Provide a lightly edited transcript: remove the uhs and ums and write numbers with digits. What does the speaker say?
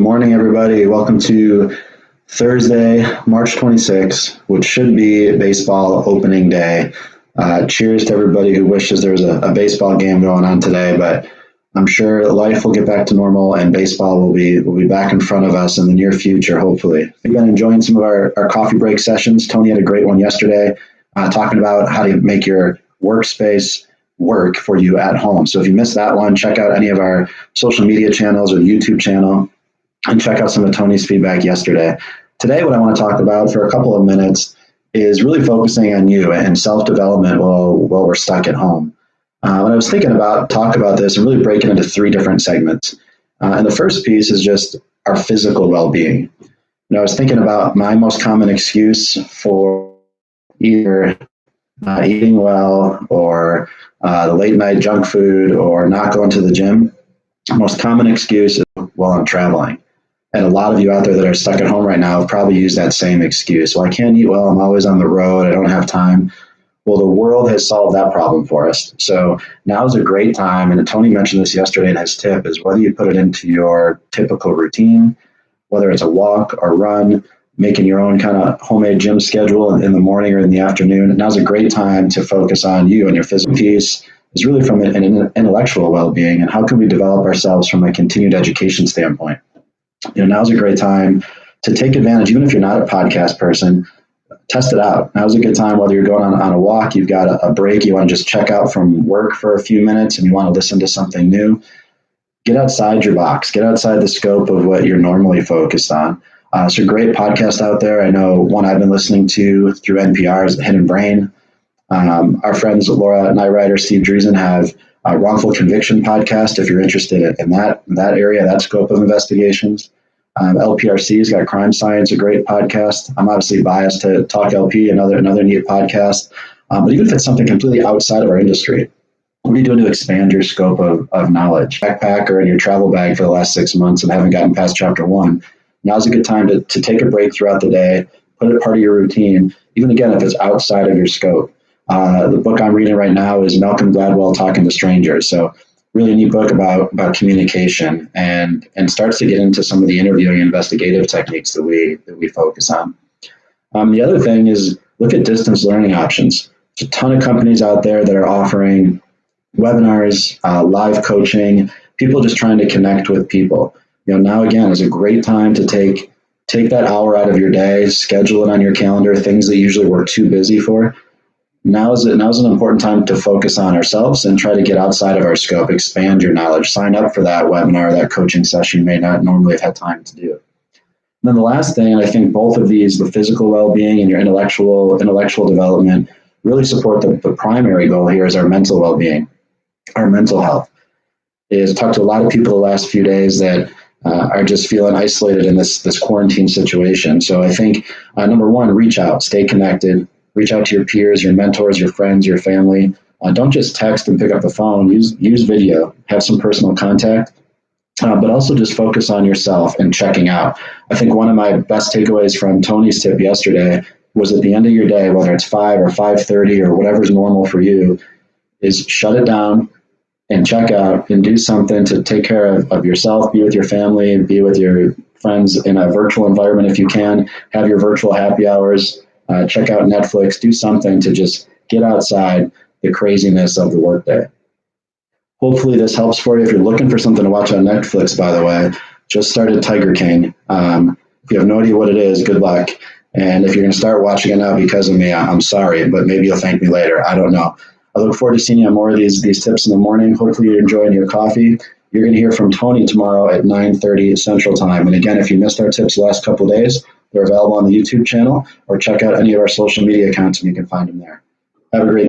morning, everybody. Welcome to Thursday, March 26th, which should be baseball opening day. Cheers to everybody who wishes there was a baseball game going on today, but I'm sure life will get back to normal and baseball will be back in front of us in the near future, hopefully. We've been enjoying some of our coffee break sessions. Tony had a great one yesterday talking about how to make your workspace work for you at home. So if you missed that one, check out any of our social media channels or the YouTube channel and check out some of Tony's feedback yesterday. Today, what I want to talk about for a couple of minutes is really focusing on you and self-development while we're stuck at home. When I was thinking about talk about this and really break it into three different segments. And the first piece is just our physical well-being. I was thinking about my most common excuse for either eating well or the late night junk food or not going to the gym. The most common excuse is, well, I'm traveling. And a lot of you out there that are stuck at home right now have probably used that same excuse. Well, I can't eat well. I'm always on the road. I don't have time. Well, the world has solved that problem for us. So now is a great time. And Tony mentioned this yesterday in his tip is whether you put it into your typical routine, whether it's a walk or run, making your own kind of homemade gym schedule in the morning or in the afternoon. Now's a great time to focus on you and your physical piece is really from an intellectual well-being and how can we develop ourselves from a continued education standpoint. Now's a great time to take advantage, even if you're not a podcast person, test it out. Now's a good time, whether you're going on a walk, you've got a break, you want to just check out from work for a few minutes and you want to listen to something new. Get outside your box, get outside the scope of what you're normally focused on. So great podcast out there. I know one I've been listening to through NPR is Hidden Brain. Our friends Laura Nyrider, Steve Dreesen have a wrongful conviction podcast if you're interested in that area, that scope of investigations. LPRC's got Crime Science, a great podcast. I'm obviously biased to Talk LP, another neat podcast. But even if it's something completely outside of our industry, what are you doing to expand your scope of knowledge? Backpack or in your travel bag for the last 6 months and haven't gotten past chapter 1. Now's a good time to take a break throughout the day, put it part of your routine, even again, if it's outside of your scope. The book I'm reading right now is Malcolm Gladwell, Talking to Strangers. So really neat book about communication and starts to get into some of the interviewing and investigative techniques that we focus on. The other thing is look at distance learning options. There's a ton of companies out there that are offering webinars, live coaching, people just trying to connect with people. Now again is a great time to take that hour out of your day, schedule it on your calendar, things that usually we're too busy for. Now is an important time to focus on ourselves and try to get outside of our scope, expand your knowledge, sign up for that webinar, that coaching session you may not normally have had time to do. And then the last thing, and I think both of these, the physical well-being and your intellectual development, really support the primary goal here is our mental well-being, our mental health. Is talked to a lot of people the last few days that are just feeling isolated in this quarantine situation. So I think, number one, reach out, stay connected. Reach out to your peers, your mentors, your friends, your family. Don't just text and pick up the phone. Use video. Have some personal contact, but also just focus on yourself and checking out. I think one of my best takeaways from Tony's tip yesterday was at the end of your day, whether it's 5 or 5:30 or whatever's normal for you, is shut it down and check out and do something to take care of yourself, be with your family, be with your friends in a virtual environment if you can. Have your virtual happy hours. Check out Netflix, do something to just get outside the craziness of the workday. Hopefully this helps for you. If you're looking for something to watch on Netflix, by the way, just started Tiger King. If you have no idea what it is, good luck. And if you're going to start watching it now because of me, I'm sorry, but maybe you'll thank me later. I don't know. I look forward to seeing you on more of these tips in the morning. Hopefully you're enjoying your coffee. You're going to hear from Tony tomorrow at 9:30 Central Time. And again, if you missed our tips the last couple of days, they're available on the YouTube channel or check out any of our social media accounts and you can find them there. Have a great